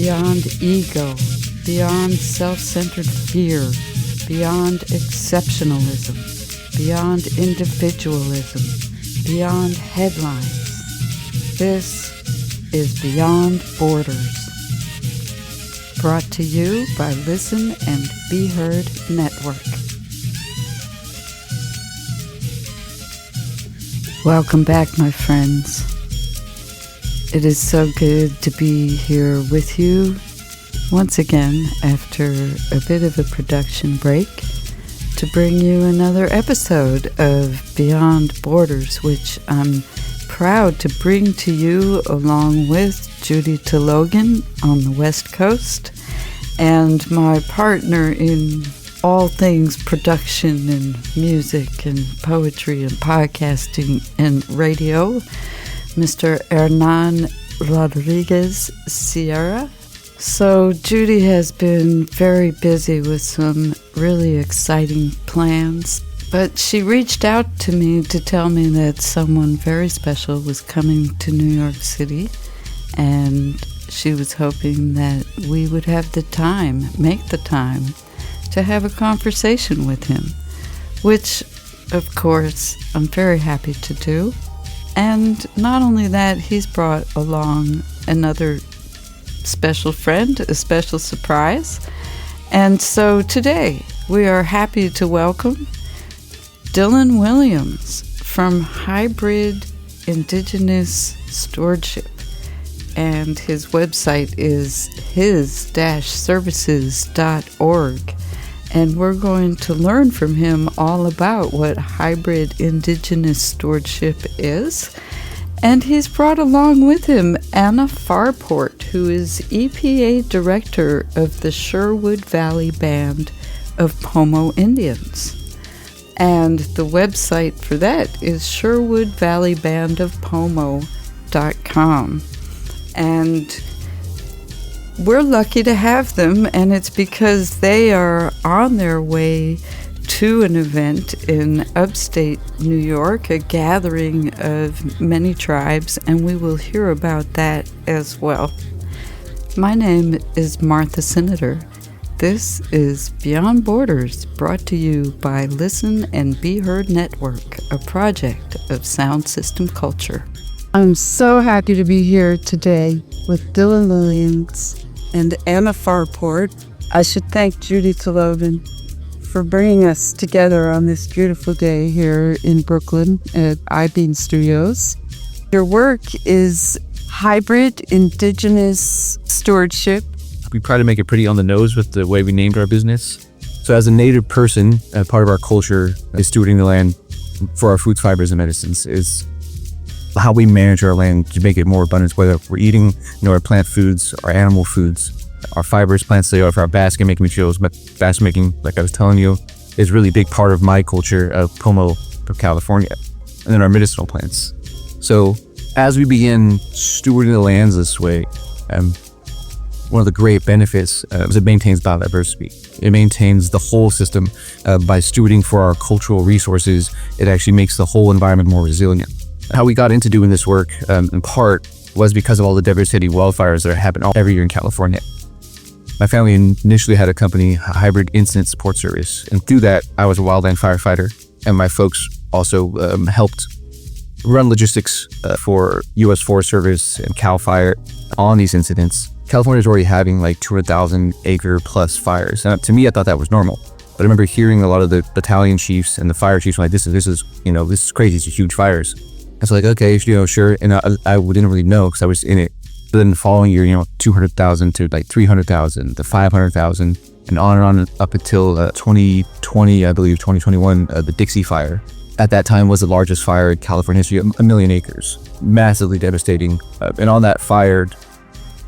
beyond ego, beyond self-centered fear, beyond exceptionalism, beyond individualism, beyond headlines. This is Beyond Borders. Brought to you by Listen and Be Heard Network. Welcome back, my friends. It is so good to be here with you once again after a bit of a production break to bring you another episode of Beyond Borders, which I'm proud to bring to you along with Judy Tologan on the West Coast and my partner in all things production and music and poetry and podcasting and radio, Mr. Hernán Rodriguez Sierra. So Judy has been very busy with some really exciting plans, but she reached out to me to tell me that someone very special was coming to New York City, and she was hoping that we would have the time, make the time, to have a conversation with him, which, of course, I'm very happy to do. And not only that, he's brought along another special friend, a special surprise. And so today we are happy to welcome Dillon Williams from Hybrid Indigenous Stewardship. And his website is his-services.org. And we're going to learn from him all about what Hybrid Indigenous Stewardship is. And he's brought along with him Anna Farporte, who is EPA Director of the Sherwood Valley Band of Pomo Indians. And the website for that is sherwoodvalleybandofpomo.com. And we're lucky to have them, and it's because they are on their way to an event in upstate New York, a gathering of many tribes, and we will hear about that as well. My name is Martha Cinader. This is Beyond Borders, brought to you by Listen and Be Heard Network, a project of Sound System Culture. I'm so happy to be here today with Dillon Williams and Anna Farporte. I should thank Judy Tologan for bringing us together on this beautiful day here in Brooklyn at iBean Studios. Your work is Hybrid Indigenous Stewardship. We try to make it pretty on the nose with the way we named our business. So as a native person, part of our culture is stewarding the land for our foods, fibers, and medicines is how we manage our land to make it more abundant, whether we're eating, our plant foods, our animal foods, our fibers, plants, for our basket making materials. But basket making, like I was telling you, is a really big part of my culture of Pomo, of California, and then our medicinal plants. So as we begin stewarding the lands this way, one of the great benefits is it maintains biodiversity. It maintains the whole system. By stewarding for our cultural resources, it actually makes the whole environment more resilient. How we got into doing this work, in part, was because of all the devastating wildfires that happen every year in California. My family initially had a company, Hybrid Incident Support Service, and through that, I was a wildland firefighter, and my folks also helped run logistics for U.S. Forest Service and CAL FIRE on these incidents. California is already having like 200,000 acre plus fires. And to me, I thought that was normal. But I remember hearing a lot of the battalion chiefs and the fire chiefs were like, this is crazy, these are huge fires. I was like, okay, sure. And I didn't really know because I was in it. But then the following year, 200,000 to like 300,000 to 500,000 and on up until 2020, I believe 2021, the Dixie Fire. At that time was the largest fire in California history, 1 million acres, massively devastating. And on that fire,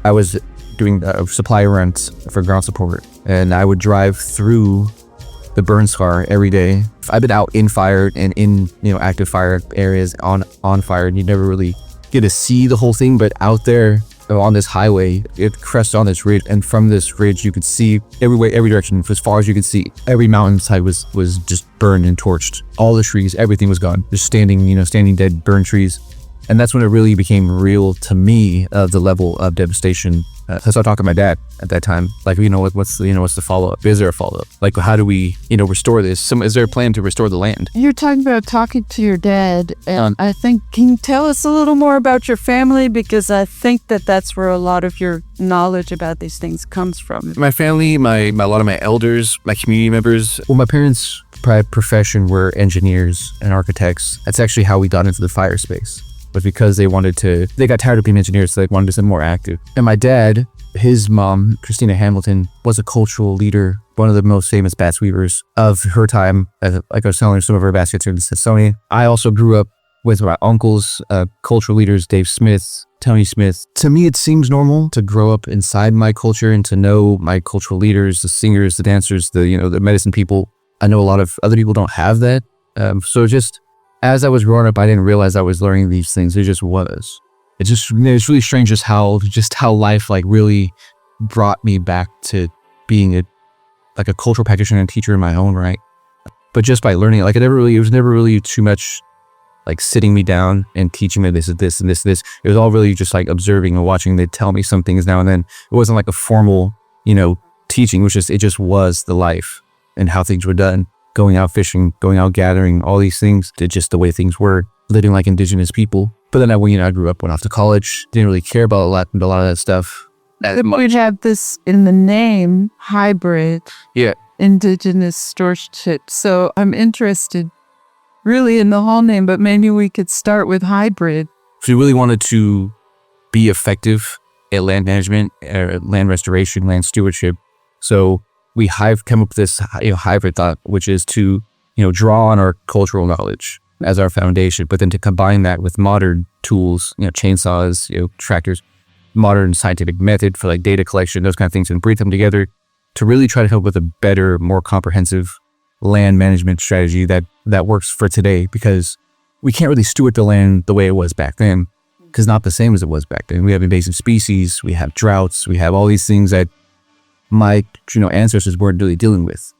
I was doing supply runs for ground support, and I would drive through the burn scar every day. I've been out in fire and in active fire areas on fire, and you never really get to see the whole thing, but out there on this highway, it crests on this ridge, and from this ridge you could see every direction as far as you could see. Every mountainside was just burned and torched. All the trees, everything was gone, just standing dead, burned trees. And that's when it really became real to me, the level of devastation So I started talking to my dad at that time. Like, what's the follow-up? Is there a follow-up? Like, how do we, restore this? Is there a plan to restore the land? You're talking about talking to your dad, and I think, can you tell us a little more about your family? Because I think that's where a lot of your knowledge about these things comes from. My family, a lot of my elders, my community members. Well, my parents' by profession were engineers and architects. That's actually how we got into the fire space. But because they got tired of being engineers, so they wanted to be more active. And my dad, his mom, Christina Hamilton, was a cultural leader, one of the most famous bats weavers of her time. Like I was telling her, some of her baskets are in Smithsonian. I also grew up with my uncles, cultural leaders, Dave Smith, Tony Smith. To me, it seems normal to grow up inside my culture and to know my cultural leaders, the singers, the dancers, the medicine people. I know a lot of other people don't have that. So just as I was growing up, I didn't realize I was learning these things. It just was. It's really strange just how life like really brought me back to being a cultural practitioner and teacher in my own right. But just by learning it, like it was never really too much like sitting me down and teaching me this and this and this and this. It was all really just like observing and watching. They'd tell me some things now and then. It wasn't like a formal, teaching. It just was the life and how things were done. Going out fishing, going out gathering, all these things, just the way things were, living like indigenous people. But then I grew up, went off to college, didn't really care about a lot of that stuff. We have this in the name, Hybrid Indigenous Stewardship. So I'm interested really in the whole name, but maybe we could start with hybrid. If we really wanted to be effective at land management, land restoration, land stewardship, so we have come up with this hybrid thought, which is to draw on our cultural knowledge as our foundation, but then to combine that with modern tools, chainsaws, tractors, modern scientific method for like data collection, those kind of things, and bring them together to really try to come up with a better, more comprehensive land management strategy that works for today. Because we can't really steward the land the way it was back then, because not the same as it was back then. We have invasive species, we have droughts, we have all these things that my ancestors weren't really dealing with.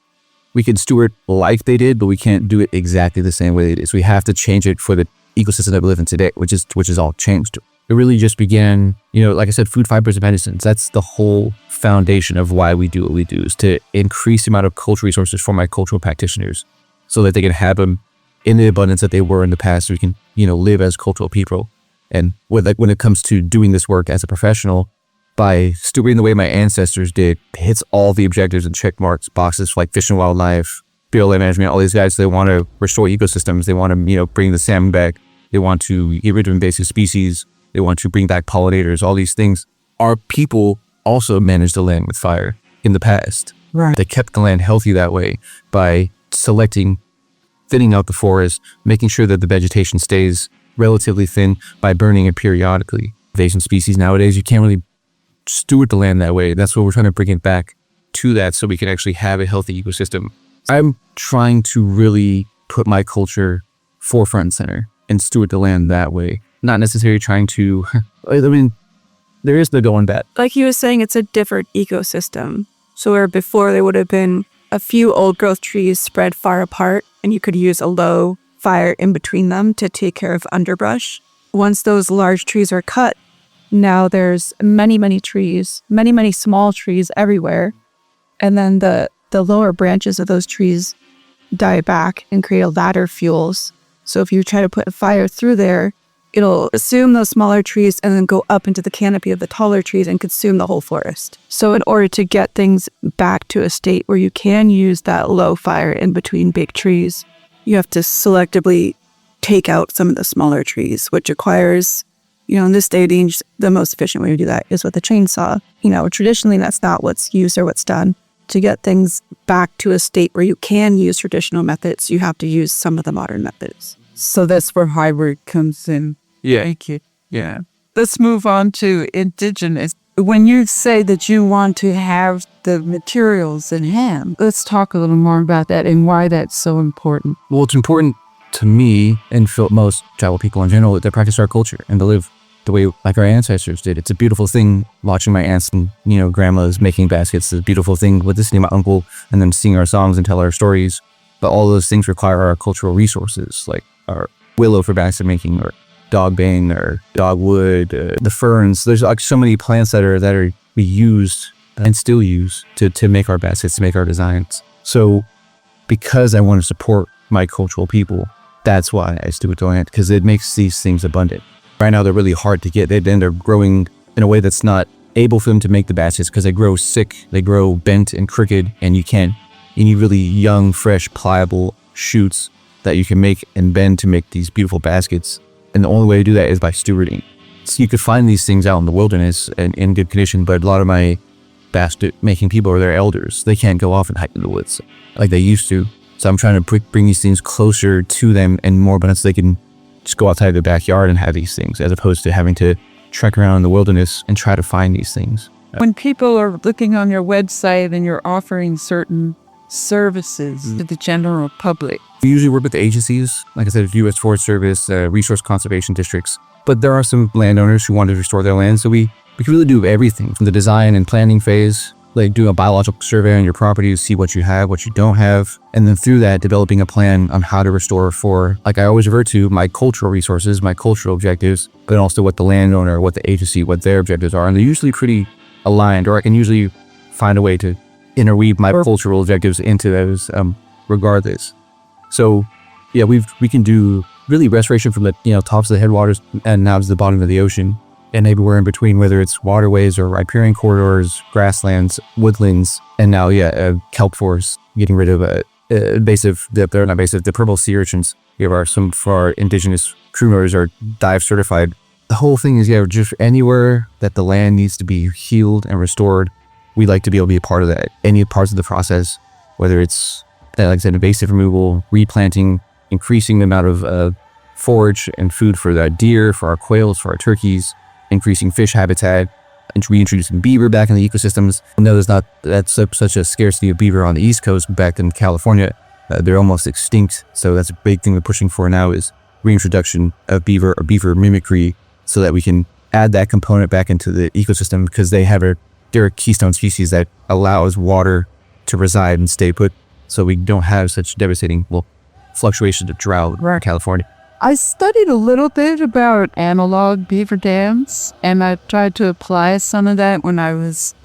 We can steward like they did, but we can't do it exactly the same way they did. So we have to change it for the ecosystem that we live in today, which is all changed. It really just began, like I said, food, fibers, and medicines. That's the whole foundation of why we do what we do, is to increase the amount of cultural resources for my cultural practitioners so that they can have them in the abundance that they were in the past, so we can, live as cultural people. And when it comes to doing this work as a professional, by stewarding the way my ancestors did, hits all the objectives and check marks, boxes like fish and wildlife, BLM management, all these guys. They want to restore ecosystems. They want to, bring the salmon back. They want to get rid of invasive species. They want to bring back pollinators, all these things. Our people also managed the land with fire in the past. Right. They kept the land healthy that way by thinning out the forest, making sure that the vegetation stays relatively thin by burning it periodically. Invasive species nowadays, you can't really steward the land that way. That's what we're trying to bring it back to that, so we can actually have a healthy ecosystem. I'm trying to really put my culture forefront and center and steward the land that way. Not necessarily trying to, there is no going back. Like he was saying, it's a different ecosystem. So where before there would have been a few old growth trees spread far apart, and you could use a low fire in between them to take care of underbrush. Once those large trees are cut, now there's many, many trees, many small trees everywhere. And then the lower branches of those trees die back and create a ladder fuels. So if you try to put a fire through there, it'll consume those smaller trees and then go up into the canopy of the taller trees and consume the whole forest. So in order to get things back to a state where you can use that low fire in between big trees, you have to selectively take out some of the smaller trees, which requires, in this day and age, the most efficient way to do that is with a chainsaw. Traditionally, that's not what's used or what's done. To get things back to a state where you can use traditional methods, you have to use some of the modern methods. So that's where hybrid comes in. Yeah. Thank you. Yeah. Let's move on to indigenous. When you say that you want to have the materials in hand, let's talk a little more about that and why that's so important. Well, it's important to me and for most tribal people in general that practice our culture and to live the way like our ancestors did. It's a beautiful thing watching my aunts and grandmas making baskets. It's a beautiful thing with listening to my uncle and then sing our songs and tell our stories. But all those things require our cultural resources, like our willow for basket making or dogbane or dogwood, the ferns. There's like so many plants that we used and still use to make our baskets, to make our designs. So because I want to support my cultural people, that's why I do it to land, because it makes these things abundant. Right now they're really hard to get. They're growing in a way that's not able for them to make the baskets because they grow sick, they grow bent and crooked, and you need really young, fresh, pliable shoots that you can make and bend to make these beautiful baskets. And the only way to do that is by stewarding. So you could find these things out in the wilderness and in good condition, but a lot of my basket making people are their elders. They can't go off and hike in the woods like they used to. So I'm trying to bring these things closer to them and more abundance so they can just go outside their backyard and have these things, as opposed to having to trek around in the wilderness and try to find these things. When people are looking on your website and you're offering certain services to the general public. We usually work with the agencies, like I said, U.S. Forest Service, resource conservation districts. But there are some landowners who want to restore their land. So we can really do everything from the design and planning phase, like do a biological survey on your property to see what you have, what you don't have. And then through that, developing a plan on how to restore for, like I always refer to, my cultural resources, my cultural objectives, but also what the landowner, what the agency, what their objectives are. And they're usually pretty aligned, or I can usually find a way to interweave my cultural objectives into those regardless. So yeah, we can do really restoration from the tops of the headwaters and now to the bottom of the ocean and everywhere in between, whether it's waterways or riparian corridors, grasslands, woodlands, and now kelp forests, getting rid of invasive, they're not invasive, the purple sea urchins. We have some of our indigenous crew members are dive certified. The whole thing is just anywhere that the land needs to be healed and restored, we like to be able to be a part of that. Any parts of the process, whether it's, like I said, invasive removal, replanting, increasing the amount of forage and food for the deer, for our quails, for our turkeys, increasing fish habitat, and reintroducing beaver back in the ecosystems. No, that's such a scarcity of beaver on the East Coast. Back in California, they're almost extinct. So that's a big thing we're pushing for now is reintroduction of beaver or beaver mimicry, so that we can add that component back into the ecosystem, because they're a keystone species that allows water to reside and stay put, so we don't have such devastating fluctuations of drought in California. I studied a little bit about analog beaver dams, and I tried to apply some of that when I was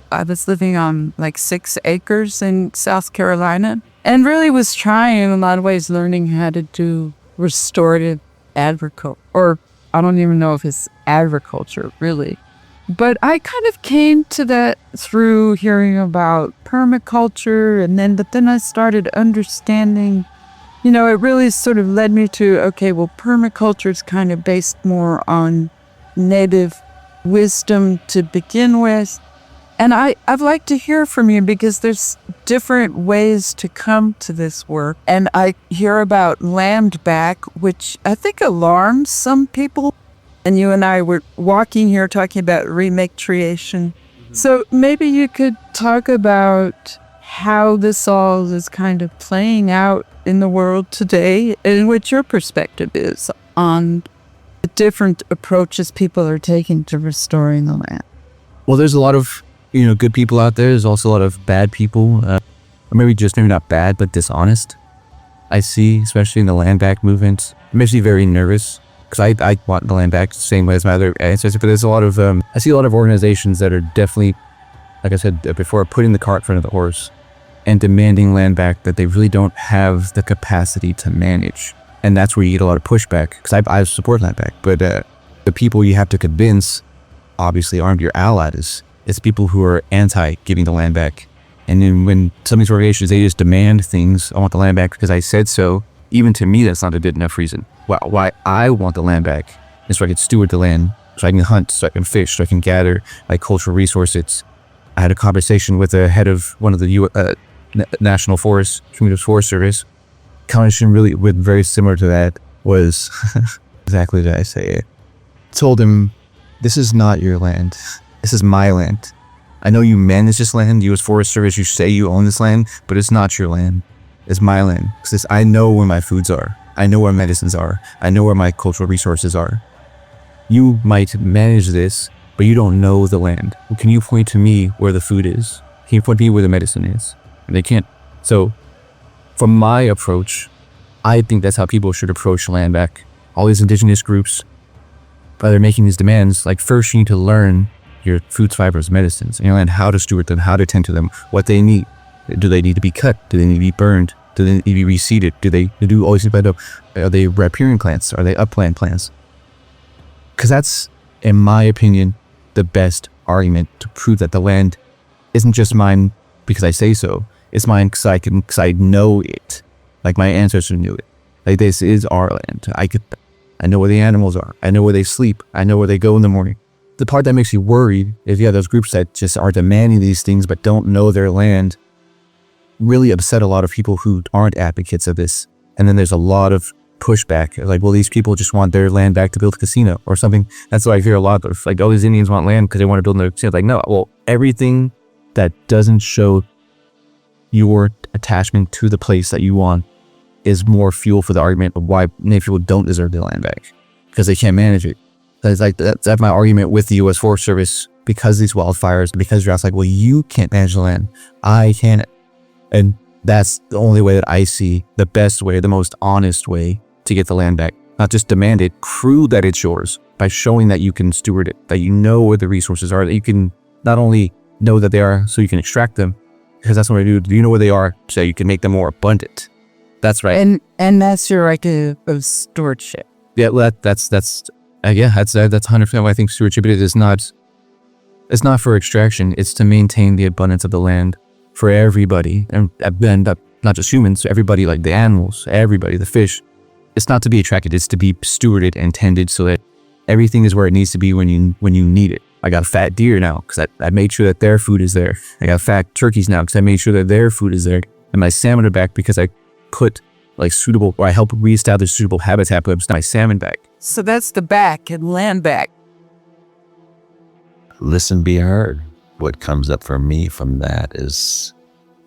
living on like 6 acres in South Carolina, and really was trying in a lot of ways learning how to do restorative agriculture, or I don't even know if it's agriculture really. But I kind of came to that through hearing about permaculture, but then I started understanding, it really sort of led me to, permaculture is kind of based more on native wisdom to begin with. And I'd like to hear from you, because there's different ways to come to this work. And I hear about land back, which I think alarms some people. And you and I were walking here talking about rematriation. So maybe you could talk about how this all is kind of playing out in the world today, and what your perspective is on the different approaches people are taking to restoring the land. Well, there's a lot of good people out there. There's also a lot of bad people, or maybe not bad, but dishonest. I see, especially in the land back movement. It makes me very nervous, because I want the land back the same way as my other ancestors. But there's a lot of I see a lot of organizations that are definitely, like I said before, putting the cart in front of the horse and demanding land back that they really don't have the capacity to manage. And that's where you get a lot of pushback, because I support land back. But the people you have to convince obviously aren't your allies. It's people who are anti-giving the land back. And then when some of these organizations, they just demand things, I want the land back because I said so. Even to me, that's not a good enough reason. Why I want the land back is so I can steward the land, so I can hunt, so I can fish, so I can gather my cultural resources. I had a conversation with the head of one of the National Forest, Community Forest Service. Conversation really very similar to that was exactly as I say it. Told him, this is not your land. This is my land. I know you manage this land, U.S. Forest Service, you say you own this land, but it's not your land. It's my land. Because I know where my foods are. I know where medicines are. I know where my cultural resources are. You might manage this, but you don't know the land. Can you point to me where the food is? Can you point to me where the medicine is? And they can't. So, from my approach, I think that's how people should approach land back. All these indigenous groups, by they're making these demands, like first you need to learn your foods, fibers, medicines, and how to steward them, how to tend to them, what they need. Do they need to be cut? Do they need to be burned? Do they need to be reseeded? Do they do all these things? Are they riparian plants? Are they upland plants? Because that's, in my opinion, the best argument to prove that the land isn't just mine because I say so. It's mine because I know it. Like my ancestors knew it. Like this is our land. I know where the animals are. I know where they sleep. I know where they go in the morning. The part that makes you worried is, those groups that just are demanding these things but don't know their land really upset a lot of people who aren't advocates of this. And then there's a lot of pushback. Like, well, these people just want their land back to build a casino or something. That's what I hear a lot of. Like, oh, these Indians want land because they want to build a casino. Like, no, well, everything that doesn't show your attachment to the place that you want is more fuel for the argument of why Native people don't deserve their land back, because they can't manage it. That's my argument with the U.S. Forest Service, because these wildfires, because you're like, well, you can't manage the land, I can. And that's the only way that I see the best way, the most honest way to get the land back. Not just demand it, prove that it's yours by showing that you can steward it, that you know where the resources are, that you can not only know that they are so you can extract them, because that's what I do. Do you know where they are so you can make them more abundant? That's right. And that's your idea of stewardship. Yeah, well, that's 100% why I think stewardship is not. It's not for extraction. It's to maintain the abundance of the land for everybody, and not just humans. Everybody, like the animals, everybody, the fish. It's not to be attracted. It's to be stewarded and tended so that everything is where it needs to be when you need it. I got fat deer now because I made sure that their food is there. I got fat turkeys now because I made sure that their food is there. And my salmon are back because I put I help reestablish suitable habitat, but my salmon back. So that's the back and land back. Listen, be heard. What comes up for me from that is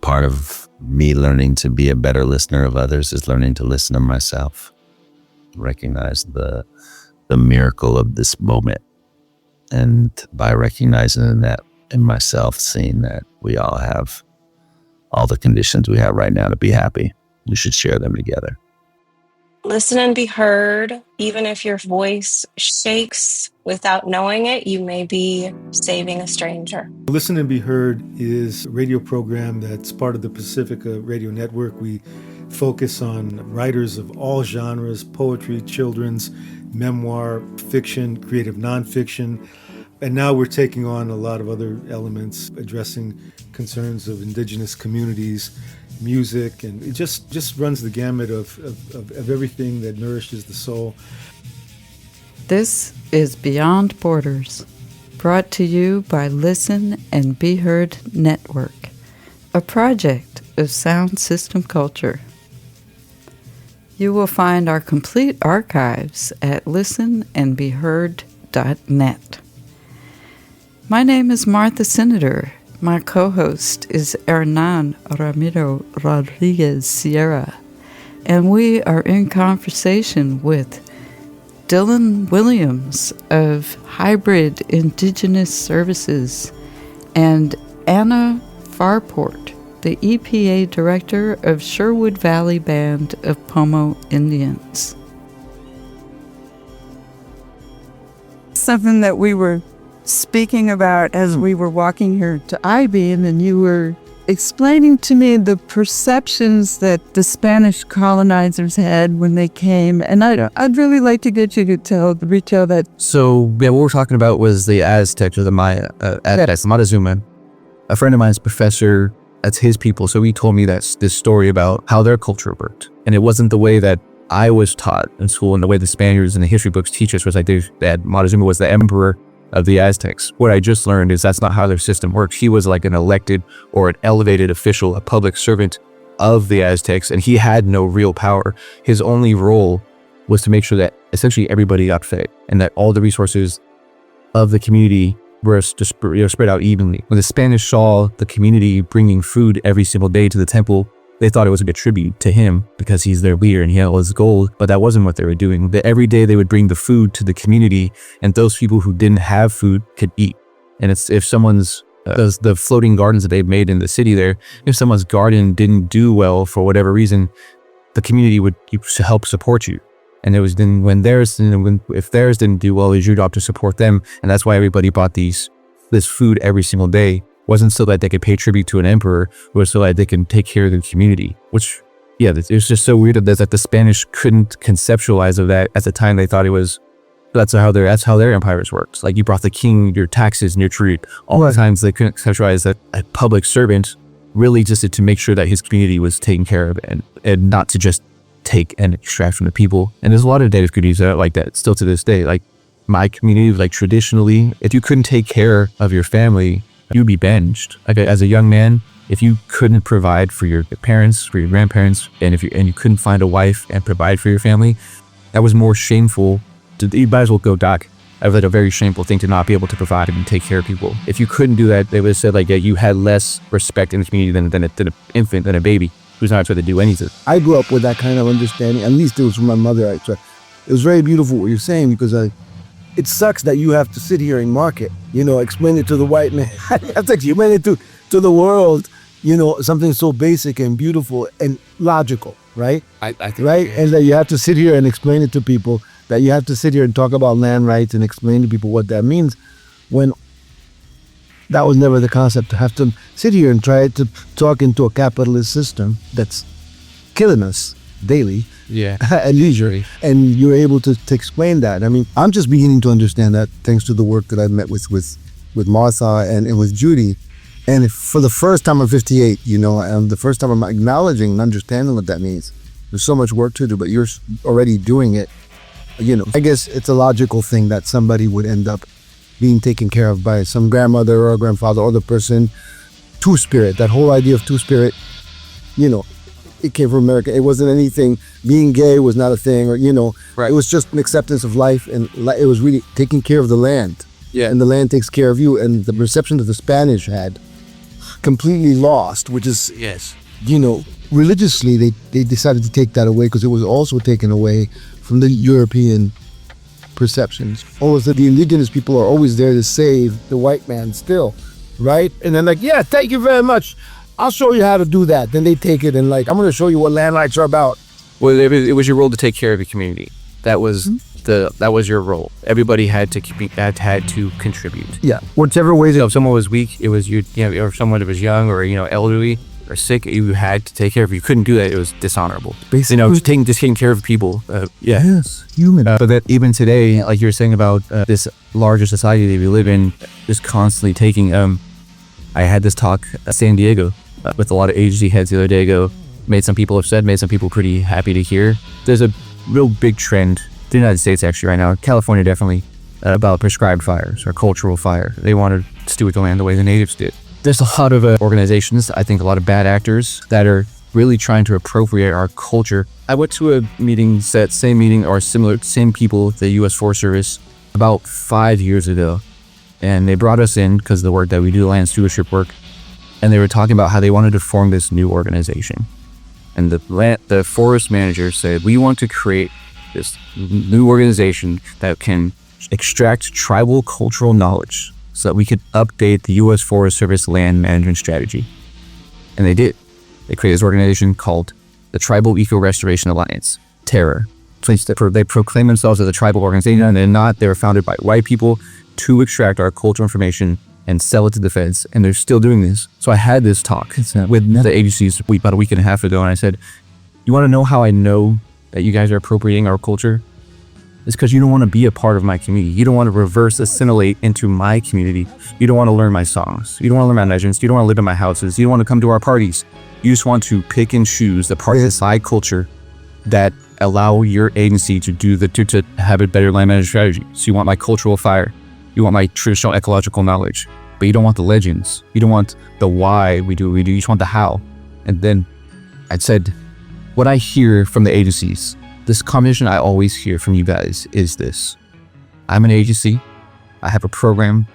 part of me learning to be a better listener of others is learning to listen to myself. Recognize the miracle of this moment. And by recognizing that in myself, seeing that we all have all the conditions we have right now to be happy, we should share them together. Listen and be heard. Even if your voice shakes without knowing it, you may be saving a stranger. Listen and Be Heard is a radio program that's part of the Pacifica Radio Network. We focus on writers of all genres: poetry, children's, memoir, fiction, creative nonfiction. And now we're taking on a lot of other elements, addressing concerns of indigenous communities, music, and it just runs the gamut of everything that nourishes the soul. This is Beyond Borders, brought to you by Listen and Be Heard Network, a project of Sound System Culture. You will find our complete archives at listenandbeheard.net. My name is Martha Cinader. My co-host is Hernán Ramiro Rodriguez Sierra, and we are in conversation with Dillon Williams of Hybrid Indigenous Services and Anna Farporte, the EPA Director of Sherwood Valley Band of Pomo Indians. Something that we were speaking about as we were walking here to IB, and then you were explaining to me the perceptions that the Spanish colonizers had when they came, and I'd really like to get you to retell that. So yeah, what we're talking about was the Aztecs or the Maya, Montezuma. A friend of mine's professor, that's his people, so he told me this story about how their culture worked, and it wasn't the way that I was taught in school, and the way the Spaniards and the history books teach us was like that Montezuma was the emperor of the Aztecs. What I just learned is that's not how their system works. He was like an elected or an elevated official, a public servant of the Aztecs, and he had no real power. His only role was to make sure that essentially everybody got fed and that all the resources of the community were spread out evenly. When the Spanish saw the community bringing food every single day to the temple, they thought it was a good tribute to him because he's their leader and he had all his gold, but that wasn't what they were doing. Every day they would bring the food to the community, and those people who didn't have food could eat. And if someone's, the floating gardens that they've made in the city there, if someone's garden didn't do well for whatever reason, the community would help support you. And it was then if theirs didn't do well, it was your job to support them. And that's why everybody bought this food every single day. It wasn't so that they could pay tribute to an emperor, it was so that they can take care of their community. Which, yeah, it was just so weird that the Spanish couldn't conceptualize of that at the time. They thought it was, that's how their empires worked. Like, you brought the king your taxes and your tribute. All the times they couldn't conceptualize that a public servant really existed to make sure that his community was taken care of, and not to just take and extract from the people. And there's a lot of native communities that are like that still to this day. Like, my community, like, traditionally, if you couldn't take care of your family, you'd be benched. Like, as a young man, if you couldn't provide for your parents, for your grandparents, and you couldn't find a wife and provide for your family, that was more shameful. You might as well go die. That was like a very shameful thing, to not be able to provide and take care of people. If you couldn't do that, they would have said, like, you had less respect in the community than an infant, than a baby who's not trying to do anything. I grew up with that kind of understanding. At least it was from my mother. So it was very beautiful what you're saying, because it sucks that you have to sit here and mark it, explain it to the white man. I have to explain it to the world, something so basic and beautiful and logical, right? I think, right? And that you have to sit here and explain it to people, that you have to sit here and talk about land rights and explain to people what that means, when that was never the concept, to have to sit here and try to talk into a capitalist system that's killing us daily. Yeah. At leisure. And you're able to explain that. I mean, I'm just beginning to understand that, thanks to the work that I've met with Martha and with Judy. And for the first time I'm 58, and the first time I'm acknowledging and understanding what that means. There's so much work to do, but you're already doing it. I guess it's a logical thing that somebody would end up being taken care of by some grandmother or grandfather or the person. Two-spirit, that whole idea of two-spirit, it came from America. It wasn't anything, being gay was not a thing, or, right. It was just an acceptance of life, and it was really taking care of the land. Yeah. And the land takes care of you, and the perception that the Spanish had completely lost, which is, yes, religiously they decided to take that away, because it was also taken away from the European perceptions. Always that the indigenous people are always there to save the white man still, right? And then yeah, thank you very much. I'll show you how to do that. Then they take it and I'm going to show you what land rights are about. Well, it was your role to take care of your community. That was that was your role. Everybody had to contribute. Yeah, whichever way. So if someone was weak, it was you. Or if someone was young or elderly or sick, you had to take care of. You couldn't do that. It was dishonorable. Basically, just taking care of people. Yes, human. But that even today, like you were saying about this larger society that we live in, just constantly taking. I had this talk at San Diego with a lot of agency heads the other day ago. Made some people upset, made some people pretty happy to hear. There's a real big trend, the United States actually right now, California definitely, about prescribed fires or cultural fire. They want to steward the land the way the natives did. There's a lot of organizations, I think a lot of bad actors that are really trying to appropriate our culture. I went to a meeting, same meeting or same people, the U.S. Forest Service, about 5 years ago. And they brought us in because of the work that we do, land stewardship work. And they were talking about how they wanted to form this new organization. And the forest manager said, we want to create this new organization that can extract tribal cultural knowledge so that we could update the U.S. Forest Service land management strategy. And they did. They created this organization called the Tribal Eco Restoration Alliance, TERRA. They proclaim themselves as a tribal organization, and they're not. They were founded by white people to extract our cultural information and sell it to the feds, and they're still doing this. So I had this talk with the agencies about a week and a half ago, and I said, you want to know how I know that you guys are appropriating our culture? It's because you don't want to be a part of my community. You don't want to reverse assimilate into my community. You don't want to learn my songs. You don't want to learn my legends. You don't want to live in my houses. You don't want to come to our parties. You just want to pick and choose the parts of my culture that allow your agency to have a better land management strategy. So you want my cultural fire. You want my traditional ecological knowledge, but you don't want the legends. You don't want the why we do what we do. You just want the how. And then I said, what I hear from the agencies, this combination I always hear from you guys is this. I'm an agency. I have a program.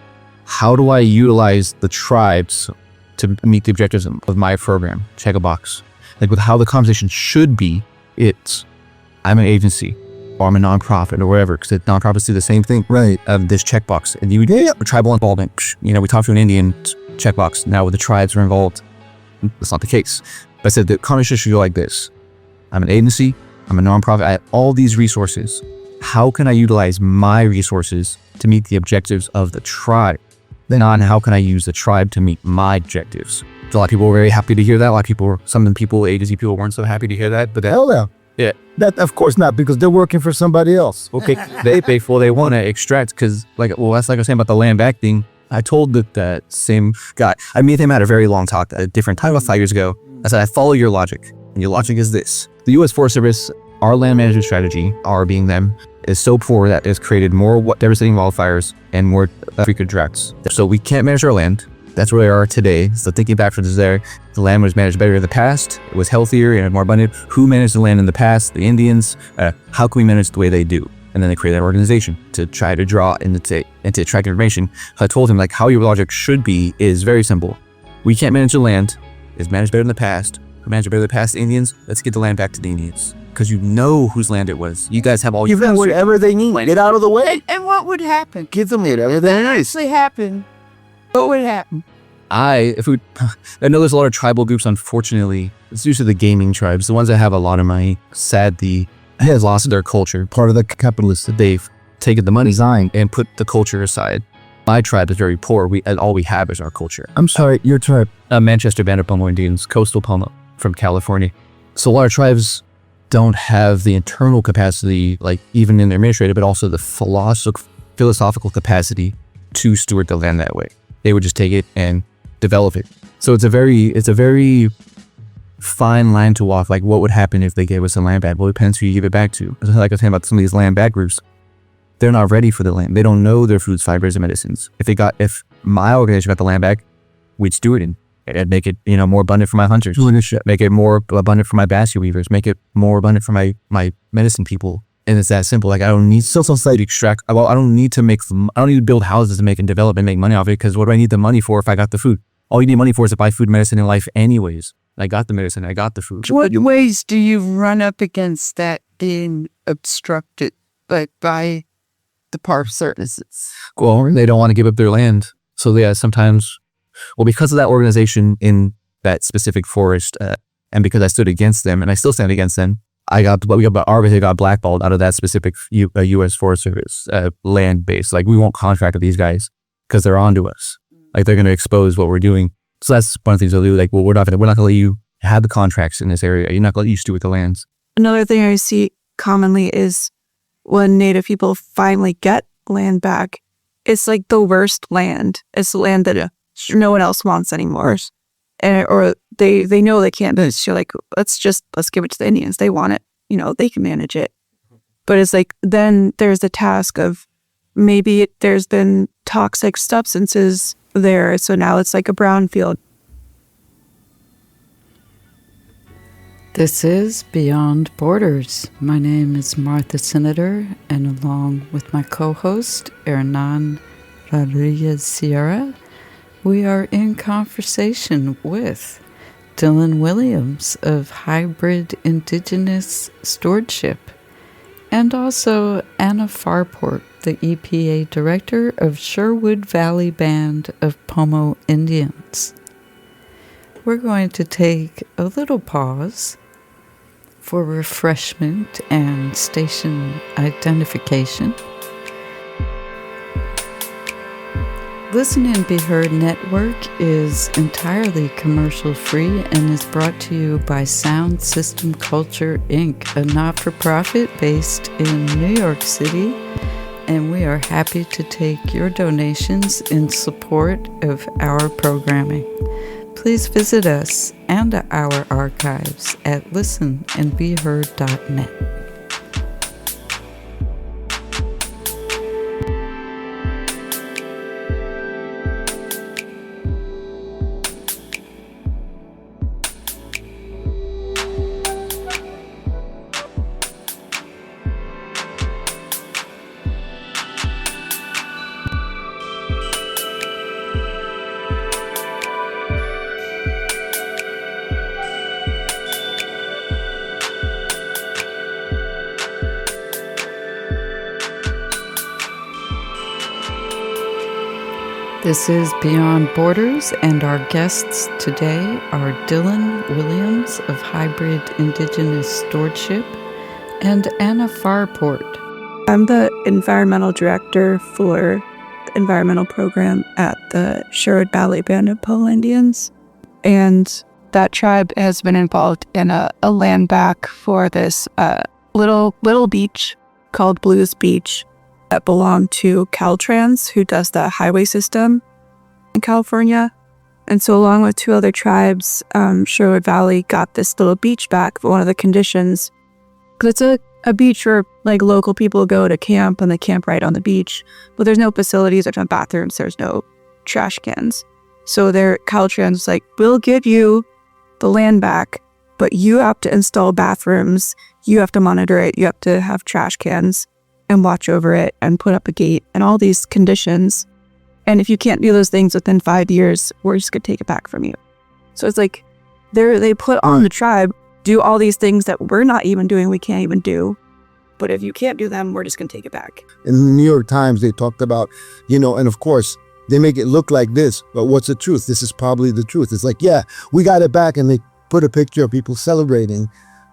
How do I utilize the tribes to meet the objectives of my program? Check a box. Like with how the conversation should be, it's I'm an agency. Or I'm a nonprofit or whatever, because the nonprofits do the same thing. Right. This checkbox. And you tribal involvement. We talked to an Indian, checkbox. Now with the tribes are involved, that's not the case. But I said the conversation should go like this. I'm an agency. I'm a nonprofit. I have all these resources. How can I utilize my resources to meet the objectives of the tribe? Then on how can I use the tribe to meet my objectives? So a lot of people were very happy to hear that. A lot of people, some of the people, A to Z people weren't so happy to hear that. But Hell yeah. Yeah. That, of course not, because they're working for somebody else. Okay, they pay for, they want to extract, because that's like I was saying about the land back thing. I told that same guy, I met him at a very long talk at a different time about 5 years ago. I said, I follow your logic, and your logic is this. The U.S. Forest Service, our land management strategy, our being them, is so poor that it's created more devastating wildfires and more frequent droughts. So we can't manage our land. That's where we are today. So thinking back from there, the land was managed better in the past. It was healthier and more abundant. Who managed the land in the past? The Indians. How can we manage the way they do? And then they created that organization to try to draw and to attract information. So I told him how your logic should be is very simple. We can't manage the land. It's managed better in the past. We managed better in the past, the Indians. Let's get the land back to the Indians. Because you know whose land it was. You guys have all Give them whatever they need. Get out of the way. And what would happen? Give them whatever they need. Actually happen. What would happen? I know there's a lot of tribal groups, unfortunately. It's usually the gaming tribes, the ones that have a lot of money, sadly, has lost their culture. Part of the capitalists, they've taken the money and put the culture aside. My tribe is very poor. All we have is our culture. I'm sorry, your tribe? Manchester Band of Pomo Indians, coastal Pomo from California. So a lot of tribes don't have the internal capacity, even in their administrative, but also the philosophical capacity to steward the land that way. They would just take it and develop it. So it's a very fine line to walk. What would happen if they gave us a land back? Well, it depends who you give it back to. Like I was saying about some of these land back groups, they're not ready for the land. They don't know their foods, fibers, and medicines. If my organization got the land back, we'd steward it. I'd make it, more abundant for my hunters. Make it more abundant for my basket weavers. Make it more abundant for my medicine people. And it's that simple. I don't need to extract. Well, I don't need to build houses to make and develop and make money off it. Because what do I need the money for if I got the food? All you need money for is to buy food, medicine, and life anyways. I got the medicine. I got the food. What ways do you run up against that being obstructed, by the park services? Well, they don't want to give up their land. So yeah, sometimes, because of that organization in that specific forest, and because I stood against them, and I still stand against them, our organization got blackballed out of that specific U.S. Forest Service land base. We won't contract with these guys because they're onto us. They're going to expose what we're doing. So that's one of the things they'll do. We're not going to let you have the contracts in this area. You're not going to let you steward the lands. Another thing I see commonly is when Native people finally get land back, it's the worst land. It's the land that no one else wants anymore. Or they know they can't, but you're let's give it to the Indians. They want it. They can manage it. But it's then there's the task of maybe there's been toxic substances there. So now it's a brownfield. This is Beyond Borders. My name is Martha Cinader, and along with my co-host, Hernán Rodriguez Sierra, we are in conversation with Dillon Williams of Hybrid Indigenous Stewardship, and also Anna Farporte, the EPA Director of Sherwood Valley Band of Pomo Indians. We're going to take a little pause for refreshment and station identification. Listen and Be Heard Network is entirely commercial-free and is brought to you by Sound System Culture, Inc., a not-for-profit based in New York City, and we are happy to take your donations in support of our programming. Please visit us and our archives at listenandbeheard.net. This is Beyond Borders, and our guests today are Dillon Williams of Hybrid Indigenous Stewardship, and Anna Farporte. I'm the environmental director for the environmental program at the Sherwood Valley Band of Pomo Indians. And that tribe has been involved in a land back for this little beach called Blues Beach that belonged to Caltrans, who does the highway system in California. And so along with two other tribes, Sherwood Valley got this little beach back, but one of the conditions, because it's a beach where like local people go to camp and they camp right on the beach, but there's no facilities, there's no bathrooms, there's no trash cans. So Caltrans was like, we'll give you the land back, but you have to install bathrooms, you have to monitor it, you have to have trash cans and watch over it and put up a gate and all these conditions. And if you can't do those things within 5 years, we're just gonna take it back from you. So it's like they put on the tribe, do all these things that we're not even doing, we can't even do. But if you can't do them, we're just gonna take it back. In the New York Times, they talked about, and of course, they make it look like this, but what's the truth? This is probably the truth. It's like, yeah, we got it back. And they put a picture of people celebrating,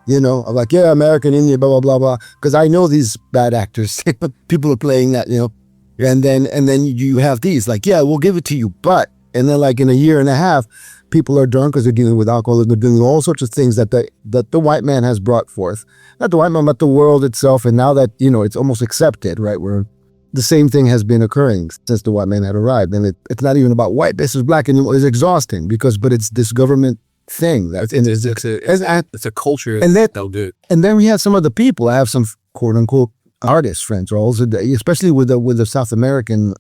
of like, yeah, American Indian, blah, blah, blah, blah. Because I know these bad actors, people are playing that, and then you have these like, yeah, we'll give it to you. But, and then like in a year and a half, people are drunk because they're dealing with alcohol. They're doing all sorts of things that the white man has brought forth. Not the white man, but the world itself. And now that, it's almost accepted, right? Where the same thing has been occurring since the white man had arrived. And it's not even about white versus black anymore. It's exhausting but it's this government thing. It's a culture that'll do it. And then we have some of the people. I have some quote unquote artist friends, or also, especially with the South American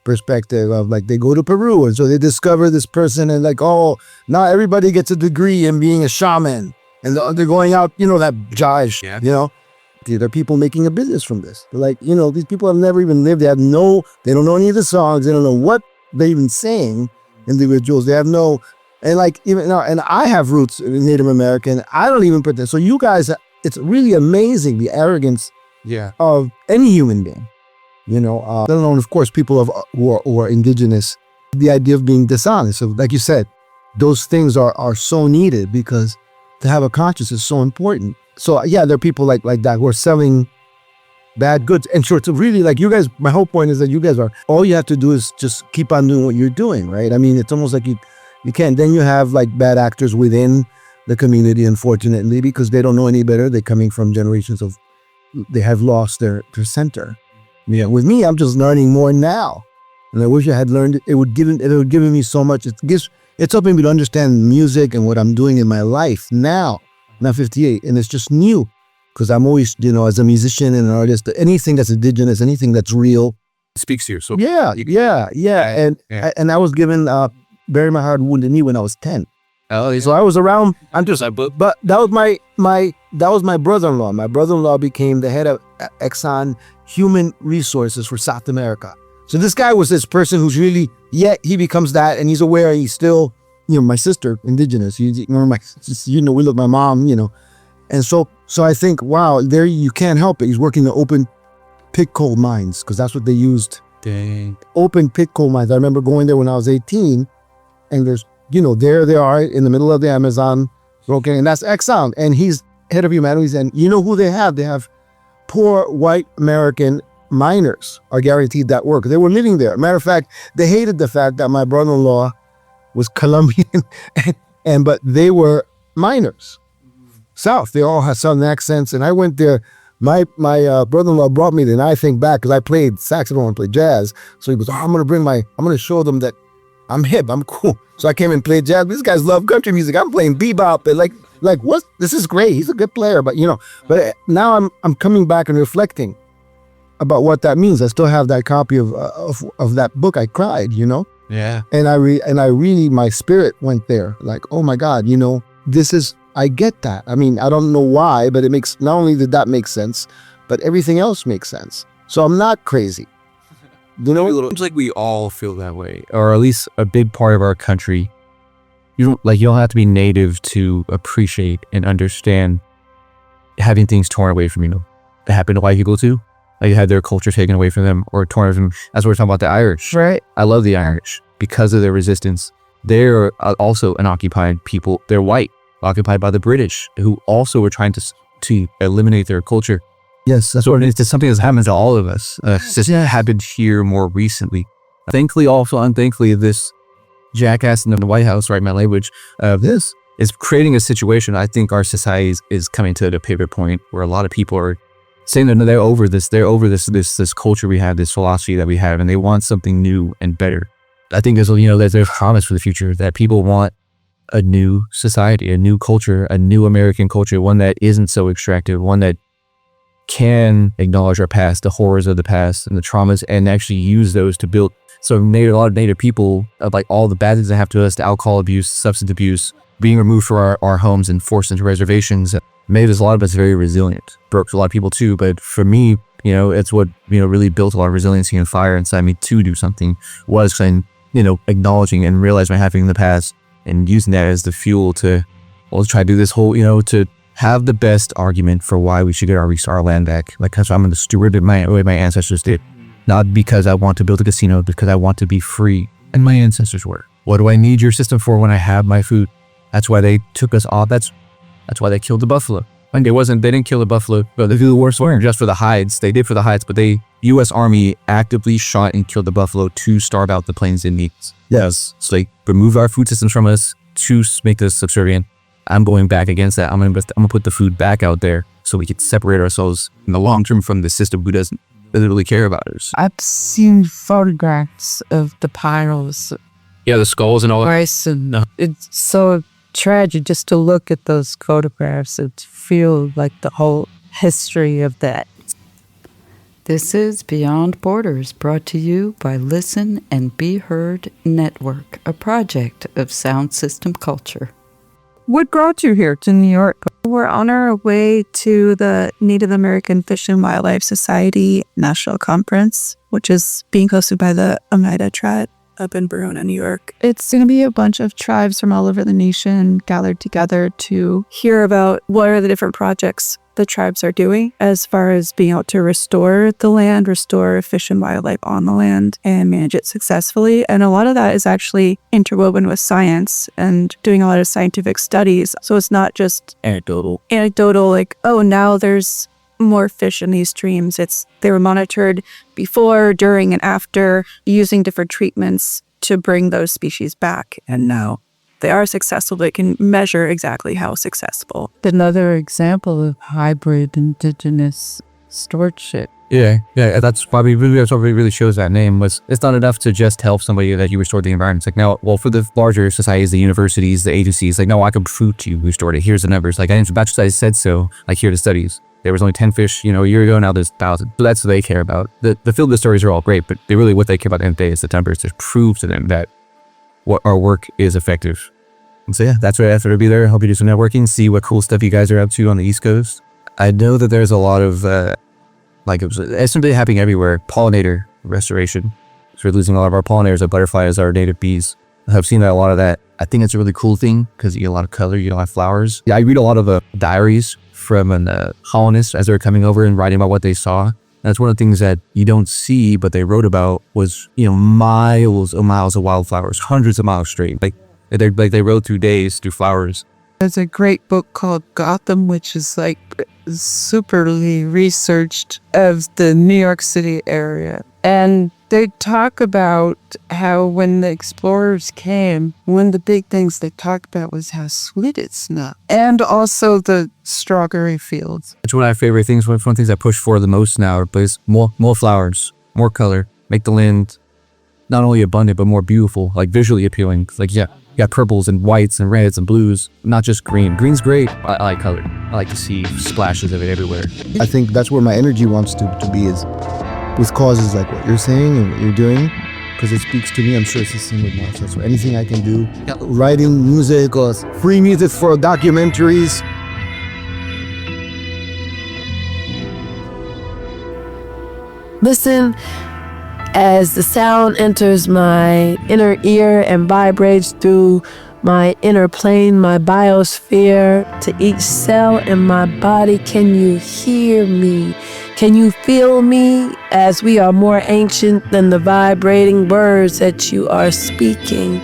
perspective of like, they go to Peru and so they discover this person and like, oh, now everybody gets a degree in being a shaman. And they're going out, that jive, There are people making a business from this. They're like, these people have never even lived. They don't know any of the songs. They don't know what they're even saying, individuals. They have no, and like, even now, and I have roots in Native American. I don't even pretend. So you guys, it's really amazing, the arrogance of any human being, let alone, of course, people who are indigenous, the idea of being dishonest. So like you said, those things are so needed because to have a conscience is so important. So yeah, there are people like that who are selling bad goods. And sure, it's really like you guys, my whole point is that you guys all you have to do is just keep on doing what you're doing, right? I mean, it's almost like you can't, then you have like bad actors within the community, unfortunately, because they don't know any better. They're coming from generations they have lost their center. Yeah. With me, I'm just learning more now. And I wish I had learned it. It would given me so much. It's helping me to understand music and what I'm doing in my life now. Not 58, and it's just new because I'm always, as a musician and an artist, anything that's indigenous, anything that's real, speaks to you. So yeah. And I was given bury my heart wounded knee when I was 10. Oh, yeah. So I was around. But that was my brother-in-law. My brother-in-law became the head of Exxon Human Resources for South America. So this guy was this person who's really, he becomes that, and he's aware he's still. My sister, indigenous, we look at my mom, and so I think, wow, there you can't help it. He's working the open pit coal mines because that's what they used. Dang. Open pit coal mines. I remember going there when I was 18, and there's, there they are in the middle of the Amazon, okay, and that's Exxon, and he's head of humanities, and you know who they have? They have poor white American miners are guaranteed that work. They were living there. Matter of fact, they hated the fact that my brother-in-law was Colombian, but they were miners. South, they all had Southern accents, and I went there. My brother-in-law brought me there, and I think back because I played saxophone and played jazz. So he goes, I'm gonna show them that I'm hip, I'm cool. So I came and played jazz. These guys love country music. I'm playing bebop, and like what? This is great. He's a good player, but But now I'm coming back and reflecting about what that means. I still have that copy of that book. I cried, Yeah. And I really, my spirit went there. Like, oh my God, I get that. I mean, I don't know why, but it makes, not only did that make sense, but everything else makes sense. So I'm not crazy. It seems like we all feel that way, or at least a big part of our country. You don't have to be native to appreciate and understand having things torn away from you. It happened to white people too. Like, had their culture taken away from them or torn from them. That's what we're talking about, the Irish. Right. I love the Irish because of their resistance. They're also an occupied people. They're white, occupied by the British, who also were trying to to eliminate their culture. Yes, that's what it is. It's something that's happened to all of us. It's just happened here more recently. Thankfully, also unthankfully, this jackass in the White House, right, my language, this is creating a situation. I think our society is coming to the pivot point where a lot of people are saying that they're over this culture we have, this philosophy that we have, and they want something new and better. I think there's a promise for the future that people want a new society, a new culture, a new American culture, one that isn't so extractive, one that can acknowledge our past, the horrors of the past and the traumas, and actually use those to build. So a lot of Native people, like all the bad things that happen to us, the alcohol abuse, substance abuse, being removed from our homes and forced into reservations, made a lot of us very resilient. Broke a lot of people too, but for me, it's what, really built a lot of resiliency and fire inside me to do something, was acknowledging and realizing my having in the past and using that as the fuel to, try to do this whole, to have the best argument for why we should get our land back. Like, because I'm going to steward it my way my ancestors did. Not because I want to build a casino, because I want to be free. And my ancestors were. What do I need your system for when I have my food? That's why they took us off. That's why they killed the buffalo. And they didn't kill the buffalo, but they did the worst one just for the hides. They did for the hides, but U.S. Army actively shot and killed the buffalo to starve out the Plains Indians. Yes. So they removed our food systems from us to make us subservient. I'm going back against that. I'm gonna put the food back out there so we can separate ourselves in the long term from the system who doesn't really care about us. I've seen photographs of the piles. Yeah, the skulls and all that. And it's so tragic just to look at those photographs and feel like the whole history of that. This is Beyond Borders, brought to you by Listen and Be Heard Network, a project of Sound System Culture. What brought you here to New York? We're on our way to the Native American Fish and Wildlife Society National Conference, which is being hosted by the Oneida tribe up in Verona, New York. It's going to be a bunch of tribes from all over the nation gathered together to hear about what are the different projects the tribes are doing as far as being able to restore the land, restore fish and wildlife on the land, and manage it successfully. And a lot of that is actually interwoven with science and doing a lot of scientific studies. So it's not just anecdotal, like, oh, now there's more fish in these streams. They were monitored before, during, and after, using different treatments to bring those species back. And now they are successful. They can measure exactly how successful. Another example of hybrid indigenous stewardship. Yeah, that's what really shows that name. It's not enough to just help somebody that you restored the environment. It's like, now, well, for the larger societies, the universities, the agencies, like, no, I can prove to you we restored it. Here's the numbers. Like, I bachelor studies said so. Like, here are the studies. There was only 10 fish, a year ago. Now there's 1,000. So that's what they care about. The field of the stories are all great, but what they care about at the end of the day is the numbers, to prove to them that what our work is effective. And so, yeah, that's what I have to be there. I hope you do some networking, see what cool stuff you guys are up to on the East Coast. I know that there's a lot of, it's something happening everywhere. Pollinator restoration. So we're losing a lot of our pollinators, our butterflies, our native bees. I've seen a lot of that. I think it's a really cool thing because you get a lot of color, you don't have flowers. Yeah, I read a lot of diaries from colonists as they're coming over and writing about what they saw. And that's one of the things that you don't see, but they wrote about was, miles and miles of wildflowers, hundreds of miles straight. They rode through days through flowers. There's a great book called Gotham, which is superly researched of the New York City area. And they talk about how when the explorers came, one of the big things they talked about was how sweet it smelled. And also the strawberry fields. It's one of my favorite things. One of the things I push for the most now is more flowers, more color, make the land not only abundant, but more beautiful, like visually appealing. Like, yeah, you got purples and whites and reds and blues, not just green. Green's great. I like color. I like to see splashes of it everywhere. I think that's where my energy wants to be, is with causes like what you're saying and what you're doing, because it speaks to me. I'm sure it's the same with Martha. So anything I can do, writing music or free music for documentaries. Listen as the sound enters my inner ear and vibrates through my inner plane, my biosphere, to each cell in my body. Can you hear me? Can you feel me as we are more ancient than the vibrating words that you are speaking?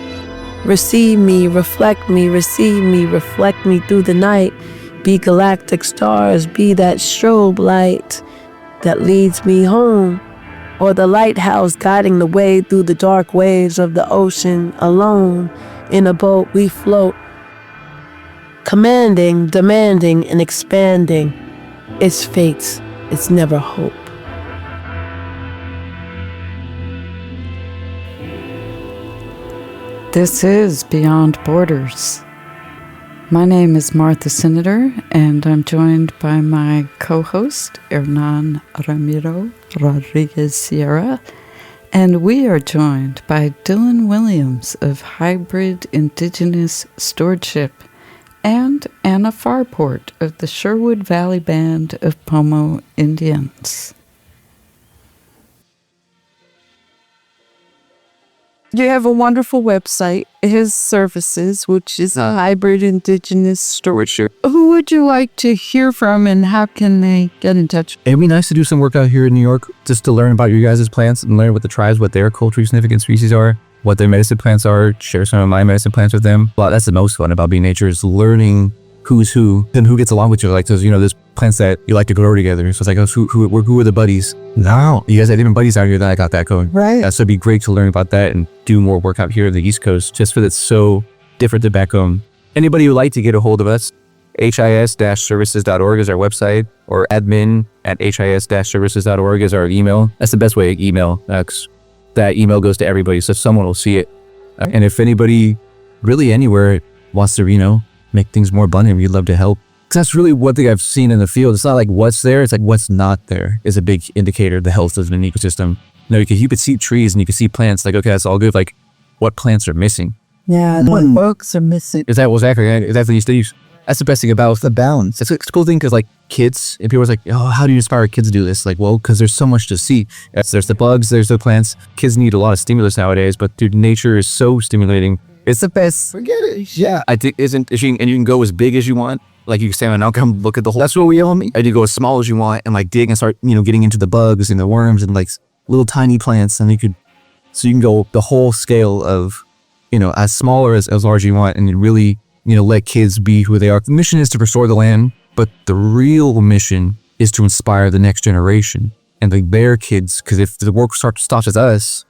Receive me, reflect me, receive me, reflect me through the night. be galactic stars, be that strobe light that leads me home, or the lighthouse guiding the way through the dark waves of the ocean. Alone in a boat we float, commanding, demanding, and expanding. It's fate, it's never hope. This is Beyond Borders. My name is Martha Cinader, and I'm joined by my co-host, Hernán Ramiro Rodriguez Sierra, and we are joined by Dillon Williams of Hybrid Indigenous Stewardship and Anna Farporte of the Sherwood Valley Band of Pomo Indians. You have a wonderful website, his services, which is Hybrid Indigenous Stewardship. Who would you like to hear from, and how can they get in touch? It'd be nice to do some work out here in New York just to learn about you guys' plants and learn what the tribes, what their culturally significant species are, what their medicine plants are, share some of my medicine plants with them. Well, that's the most fun about being nature, is learning who's who and who gets along with you. Like, there's plants that you like to grow together. So it's like, who are the buddies? No. You guys had different buddies out here that I got that going. Right. So it'd be great to learn about that and do more work out here in the East Coast, just for that's so different than back home. Anybody who'd like to get a hold of us, HIS-services.org is our website, or admin@HIS-services.org is our email. That's the best way to email. That email goes to everybody, so someone will see it. And if anybody really anywhere wants to, make things more abundant, we'd love to help. Because that's really one thing I've seen in the field. It's not like what's there, it's like what's not there is a big indicator of the health of an ecosystem. You could see trees and you can see plants, like, okay, that's all good. Like, what plants are missing? Yeah, what bugs are missing. Is that exactly these things? That's the best thing about the balance. It's a cool thing because, like, kids, and people are like, oh, how do you inspire kids to do this? Like, well, because there's so much to see. There's the bugs, there's the plants. Kids need a lot of stimulus nowadays, but dude, nature is so stimulating. It's the best. Forget it. Yeah. I think and you can go as big as you want. Like, you can stand and come look at the whole. That's what we own me. I do go as small as you want and like dig and start, getting into the bugs and the worms and like little tiny plants. And you can go the whole scale of, as small or as large as you want, and really, let kids be who they are. The mission is to restore the land, but the real mission is to inspire the next generation and like their kids. Because if the work stops at us,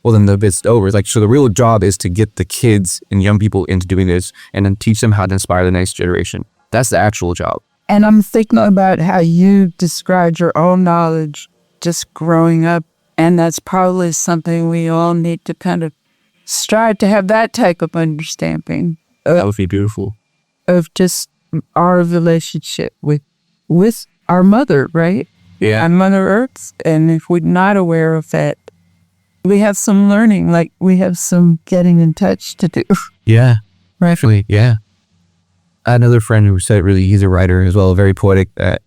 well, then the bit's over. It's like, so the real job is to get the kids and young people into doing this and then teach them how to inspire the next generation. That's the actual job. And I'm thinking about how you described your own knowledge just growing up. And that's probably something we all need to kind of strive to have, that type of understanding. That would be beautiful. Of just our relationship with our mother, right? Yeah. And Mother Earth. And if we're not aware of that, we have some learning, like we have some getting in touch to do. Yeah. Rightfully, yeah. I had another friend who said, really, he's a writer as well, very poetic, that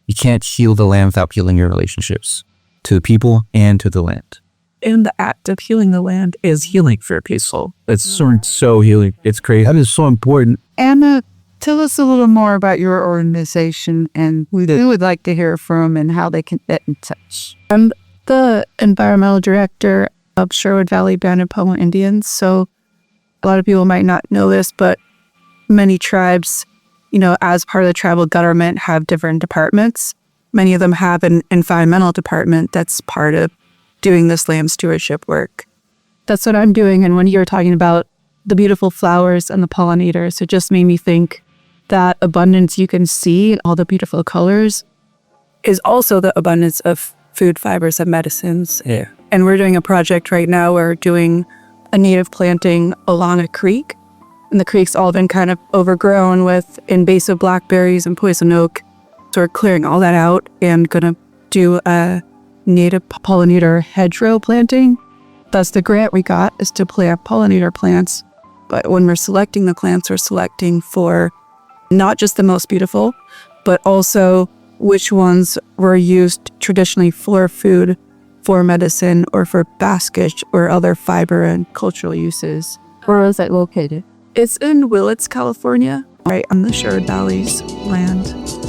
you can't heal the land without healing your relationships to the people and to the land. And the act of healing the land is healing for a peaceful. It's so healing. It's crazy. That is so important. Anna, tell us a little more about your organization and who we would like to hear from and how they can get in touch. I'm the environmental director of Sherwood Valley Band of Pomo Indians. So a lot of people might not know this, but many tribes, as part of the tribal government, have different departments. Many of them have an environmental department that's part of doing this land stewardship work. That's what I'm doing. And when you were talking about the beautiful flowers and the pollinators, it just made me think that abundance you can see, all the beautiful colors, is also the abundance of food, fibers, and medicines. Yeah. And we're doing a project right now. We're doing a native planting along a creek. And the creek's all been kind of overgrown with invasive blackberries and poison oak. So we're clearing all that out and going to do a native pollinator hedgerow planting. That's the grant we got, is to plant pollinator plants. But when we're selecting the plants, we're selecting for not just the most beautiful, but also which ones were used traditionally for food, for medicine, or for basket or other fiber and cultural uses. Where is it located? It's in Willits, California, right on the Sherwood Valley's land.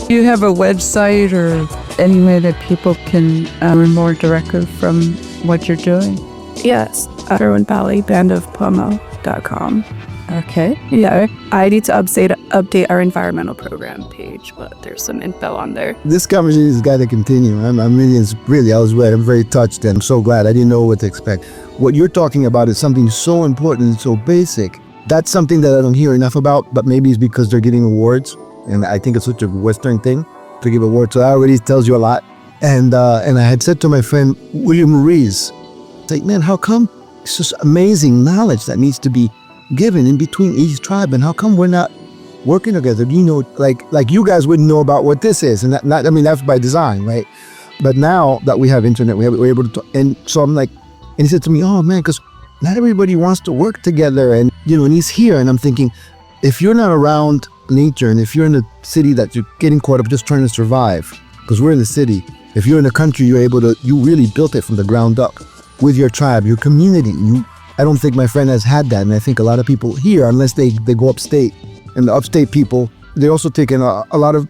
Do you have a website or any way that people can learn more directly from what you're doing? Yes, Sherwood Valley Band of Pomo.com. Okay. Yeah, I need to update our environmental program page, but there's some info on there. This conversation has got to continue. I was very touched and I'm so glad. I didn't know what to expect. What you're talking about is something so important and so basic. That's something that I don't hear enough about, but maybe it's because they're getting awards. And I think it's such a Western thing to give awards. So that already tells you a lot. And I had said to my friend, William Rees, it's like, man, how come it's just amazing knowledge that needs to be given in between each tribe, and how come we're not working together? You know, like you guys wouldn't know about what this is, and that's by design, right? But now that we have internet, we're able to talk, and so I'm like, and he said to me, oh man, because not everybody wants to work together, and and he's here, and I'm thinking, if you're not around nature, and if you're in a city that you're getting caught up just trying to survive, because we're in the city, if you're in a country, you really built it from the ground up with your tribe, your community. I don't think my friend has had that, and I think a lot of people here, unless they go upstate, and the upstate people, they're also taking a lot of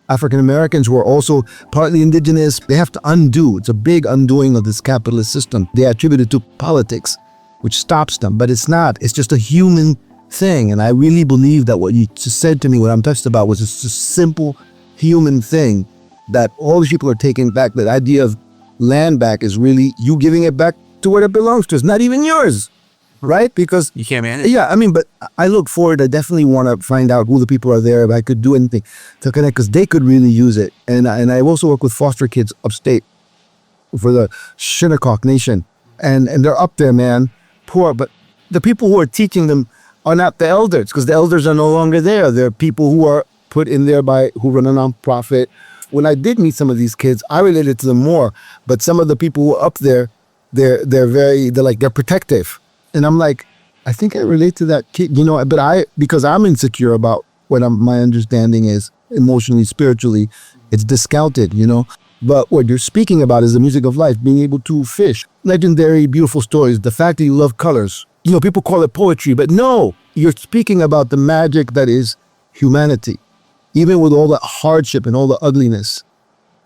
African Americans who are also partly indigenous. They have to undo. It's a big undoing of this capitalist system. They attribute it to politics, which stops them, but it's not. It's just a human thing, and I really believe that what you just said to me, what I'm touched about, was just a simple human thing that all these people are taking back. That idea of land back is really you giving it back to where it belongs to. It's not even yours, right? Because you can't manage. Yeah, I mean, but I look forward. I definitely want to find out who the people are there. If I could do anything to connect, because they could really use it. And I also work with foster kids upstate for the Shinnecock Nation, and they're up there, man, poor. But the people who are teaching them are not the elders, because the elders are no longer there. They're people who are put in there who run a nonprofit. When I did meet some of these kids, I related to them more. But some of the people who are up there, they're protective. And I'm like, I think I relate to that kid, but because I'm insecure about what my understanding is emotionally, spiritually, it's discounted, But what you're speaking about is the music of life, being able to fish. Legendary, beautiful stories. The fact that you love colors. People call it poetry, but no, you're speaking about the magic that is humanity. Even with all the hardship and all the ugliness,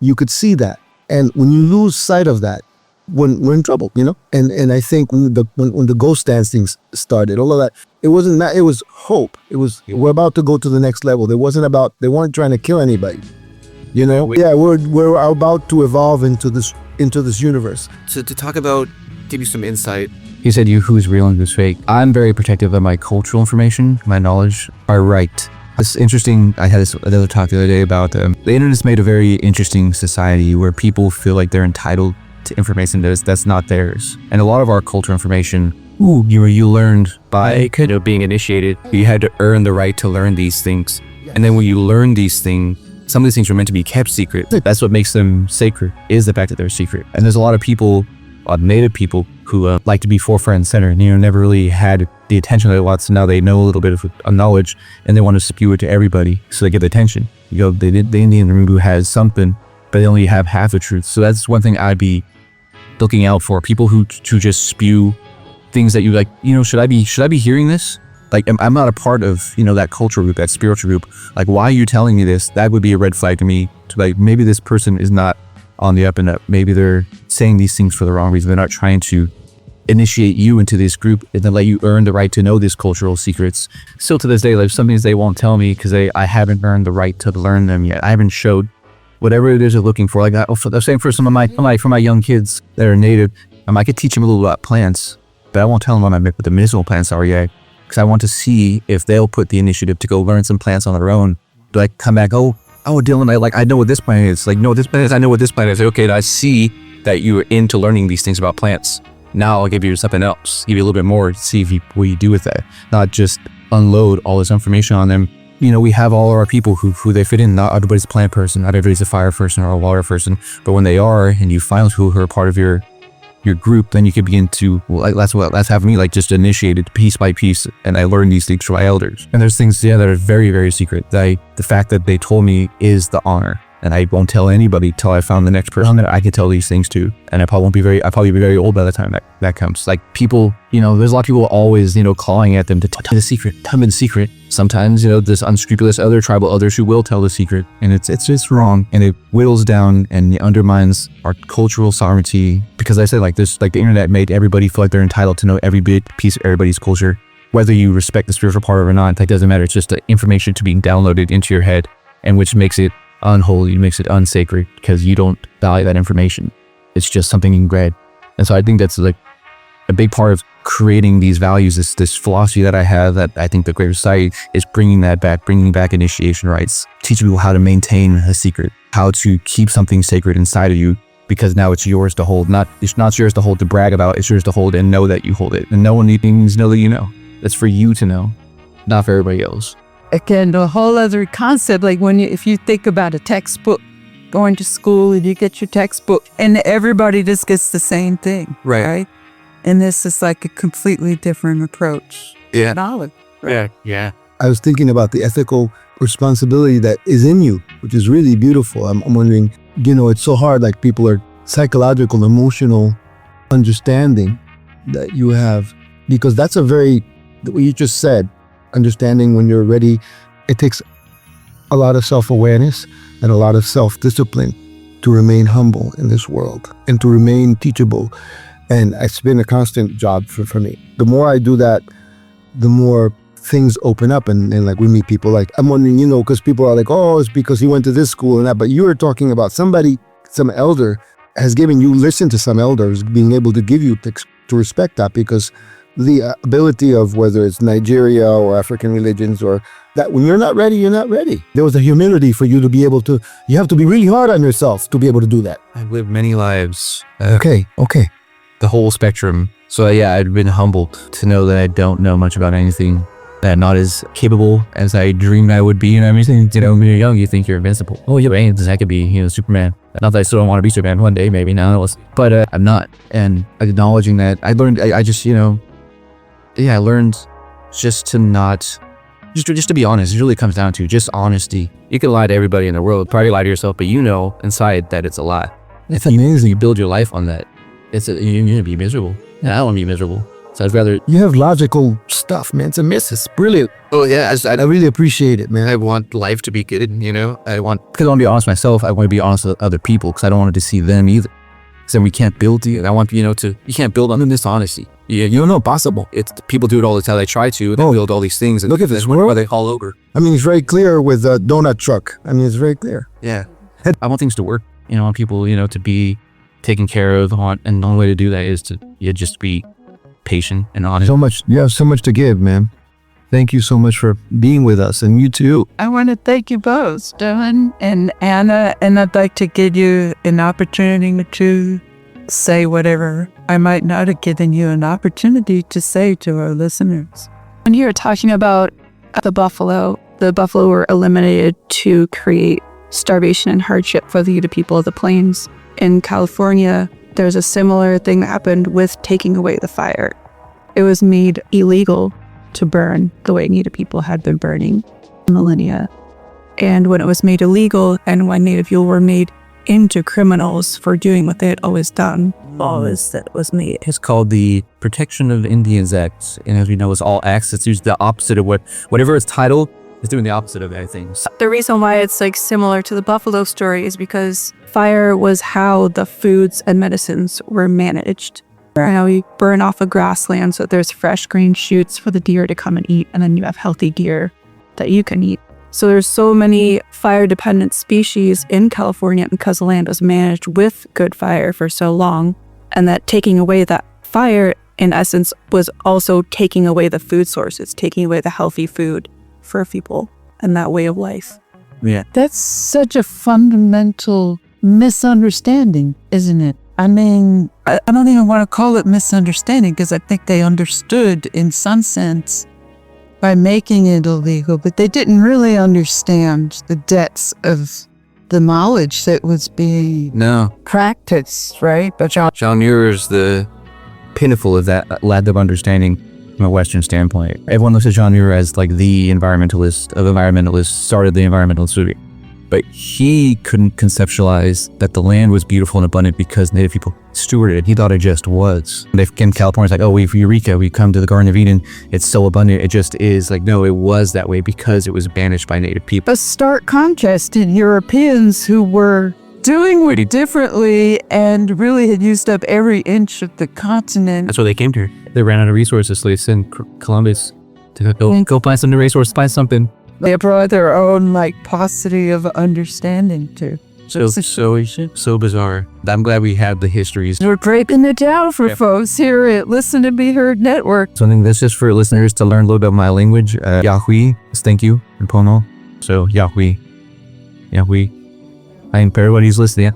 you could see that. And when you lose sight of that, when we're in trouble, And I think when the ghost dancings started, all of that, it wasn't that. It was hope. It was, we're about to go to the next level. They weren't trying to kill anybody. Yeah, we're about to evolve into this universe. To talk about, give you some insight. He said who's real and who's fake. I'm very protective of my cultural information, my knowledge, my right. It's interesting. I had another talk the other day about the internet's made a very interesting society where people feel like they're entitled to information that's not theirs. And a lot of our cultural information, you learned by being initiated. You had to earn the right to learn these things. And then when you learn these things, some of these things were meant to be kept secret. That's what makes them sacred, is the fact that they're secret. And there's a lot of people, native people, who like to be forefront and center, and never really had the attention they want. So now they know a little bit of knowledge, and they want to spew it to everybody, so they get the attention. The Indian who has something, but they only have half the truth. So that's one thing I'd be looking out for: people who just spew things that you like. Should I be hearing this? Like, I'm not a part of that cultural group, that spiritual group. Like, why are you telling me this? That would be a red flag to me. To maybe this person is not on the up and up. Maybe they're saying these things for the wrong reason. They're not trying to initiate you into this group and then let you earn the right to know these cultural secrets. Still to this day, some things they won't tell me because I haven't earned the right to learn them yet. I haven't showed whatever it is they're looking for. I'm saying for some of my young kids that are native, I could teach them a little about plants, but I won't tell them what the medicinal plants are yet, because I want to see if they'll put the initiative to go learn some plants on their own. Do I come back, Dillon, I know what this plant is. No, this plant is, I know what this plant is. Okay, I see that you're into learning these things about plants. Now I'll give you something else, give you a little bit more, see what you do with that. Not just unload all this information on them. We have all of our people who they fit in. Not everybody's a plant person, not everybody's a fire person or a water person. But when they are, and you find who are part of your group, then you can begin to, that's having me just initiated piece by piece, and I learned these things from my elders. And there's things, that are very, very secret. The fact that they told me is the honor, and I won't tell anybody till I found the next person that I can tell these things to. And I'll probably be very old by the time that comes. People, there's a lot of people always, clawing at them to tell the secret, tell them the secret. Sometimes, there's unscrupulous other tribal others who will tell the secret, and it's just wrong, and it whittles down and undermines our cultural sovereignty. Because I said the internet made everybody feel like they're entitled to know every bit piece of everybody's culture. whether you respect the spiritual part or not, that doesn't matter. It's just the information to being downloaded into your head, and which makes it unholy, makes it unsacred, because you don't value that information. It's just something you can grab. And so I think that's like a big part of creating these values, this philosophy that I have, that I think the Greater Society is bringing back initiation rites, teaching people how to maintain a secret, how to keep something sacred inside of you, because now it's yours to hold. It's not yours to hold to brag about, it's yours to hold and know that you hold it. And no one needs to know that you know. It's for you to know, not for everybody else. Again, the whole other concept, like if you think about a textbook, going to school and you get your textbook and everybody just gets the same thing, right? And this is like a completely different approach. Yeah. Knowledge. Right? Yeah. I was thinking about the ethical responsibility that is in you, which is really beautiful. I'm wondering, it's so hard, like people are psychological, emotional understanding that you have, because that's what you just said, understanding when you're ready. It takes a lot of self-awareness and a lot of self-discipline to remain humble in this world and to remain teachable. And it's been a constant job for me. The more I do that, the more things open up, and like we meet people. Like I'm wondering, because people are like, oh, it's because he went to this school and that. But you were talking about some elder has given you, listen to some elders being able to give you to respect that, because the ability of whether it's Nigeria or African religions, or that when you're not ready, you're not ready. There was a humility for you to be able to, you have to be really hard on yourself to be able to do that. I've lived many lives. Okay. The whole spectrum. So yeah, I've been humbled to know that I don't know much about anything, that I'm not as capable as I dreamed I would be and everything. When you're young, you think you're invincible. Oh, yeah, brains, I could be, Superman. Not that I still don't want to be Superman one day, maybe now, but I'm not. And acknowledging that, I learned, I learned just to not, just to be honest. It really comes down to just honesty. You can lie to everybody in the world, probably lie to yourself, but inside that it's a lie. It's amazing. You build your life on that. You're gonna be miserable. And I don't want to be miserable. So I'd rather... You have logical stuff, man. It's a miss. It's brilliant. Oh, yeah. I really appreciate it, man. I want life to be good, because I want to be honest with myself. I want to be honest with other people, because I don't want to deceive them either. Because then we can't build I want, you can't build on dishonesty. You know, possible. It's people do it all the time. They try to, and they build all these things. And look at this world. Where they fall over. I mean, it's very clear with a donut truck. I mean, it's very clear. Yeah. I want things to work. I want people, to be taken care of, and the only way to do that is to just be patient and honest. You have so much to give, man. Thank you so much for being with us, and you too. I want to thank you both, Dillon and Anna, and I'd like to give you an opportunity to say whatever I might not have given you an opportunity to say to our listeners. When you were talking about the buffalo were eliminated to create starvation and hardship for the Ute people of the plains. In California, there's a similar thing that happened with taking away the fire. It was made illegal to burn the way Native people had been burning for millennia. And when it was made illegal, and when Native people were made into criminals for doing what they had always done, that was made. It's called the Protection of Indians Act. And as we know, it's all acts. It's usually the opposite of whatever its title is, doing the opposite of everything. The reason why it's similar to the buffalo story is because fire was how the foods and medicines were managed. Now we burn off a grassland so that there's fresh green shoots for the deer to come and eat, and then you have healthy deer that you can eat. So there's so many fire-dependent species in California because the land was managed with good fire for so long, and that taking away that fire, in essence, was also taking away the food sources, taking away the healthy food for people and that way of life. Yeah. That's such a fundamental misunderstanding, isn't it? I mean, I don't even want to call it misunderstanding, because I think they understood in some sense by making it illegal, but they didn't really understand the depths of the knowledge that was being practiced, right? But John Muir is the pinnacle of that lack of understanding from a Western standpoint. Everyone looks at John Muir as like the environmentalist of environmentalists, started the environmentalist movement. But he couldn't conceptualize that the land was beautiful and abundant because Native people stewarded it. He thought it just was. In California, it's like, oh, Eureka, we come to the Garden of Eden. It's so abundant. It just is. Like, no, it was that way because it was banished by Native people. A stark contrast to Europeans who were doing it differently and really had used up every inch of the continent. That's why they came here. They ran out of resources, so they sent Columbus to go find some new resource, find something. They brought their own paucity of understanding too. So bizarre. I'm glad we have the histories. We're breaking it down for folks here at Listen to Be Heard Network. Something that's just for listeners to learn a little bit of my language. Yahui is thank you in Pomo. So Yahui. And for everybody who's listening,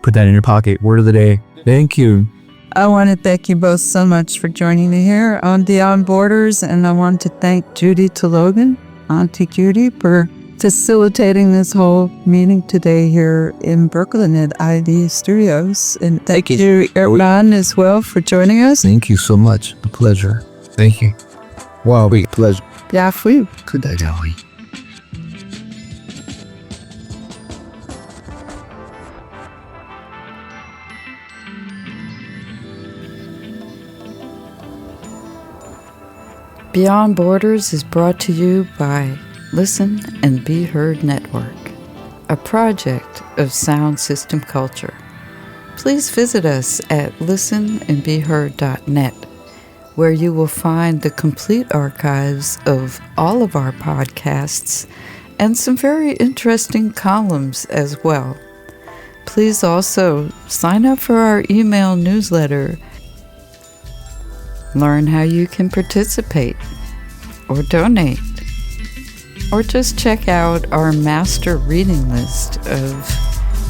put that in your pocket. Word of the day. Thank you. I want to thank you both so much for joining me here on Beyond Borders, and I want to thank Judy Tologan, Auntie Judy, for facilitating this whole meeting today here in Brooklyn at ID Studios. And thank you, Hernán, as well, for joining us. Thank you so much. A pleasure. Thank you. Wow, pleasure. Yahui. Good day, Yahui. Beyond Borders is brought to you by Listen and Be Heard Network, a project of Sound System Culture. Please visit us at listenandbeheard.net, where you will find the complete archives of all of our podcasts and some very interesting columns as well. Please also sign up for our email newsletter. Learn how you can participate or donate, or just check out our master reading list of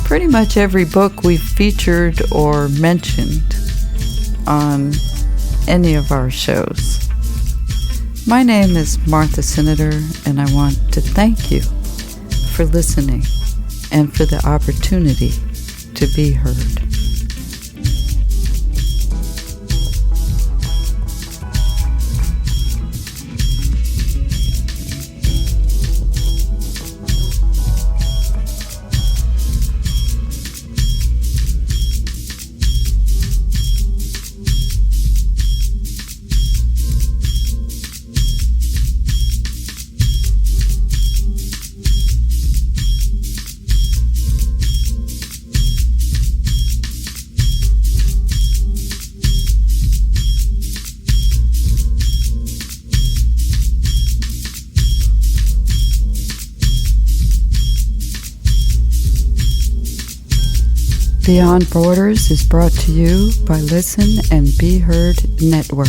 pretty much every book we've featured or mentioned on any of our shows. My name is Martha Cinader, and I want to thank you for listening and for the opportunity to be heard. Beyond Borders is brought to you by Listen and Be Heard Network.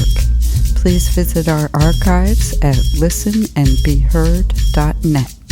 Please visit our archives at listenandbeheard.net.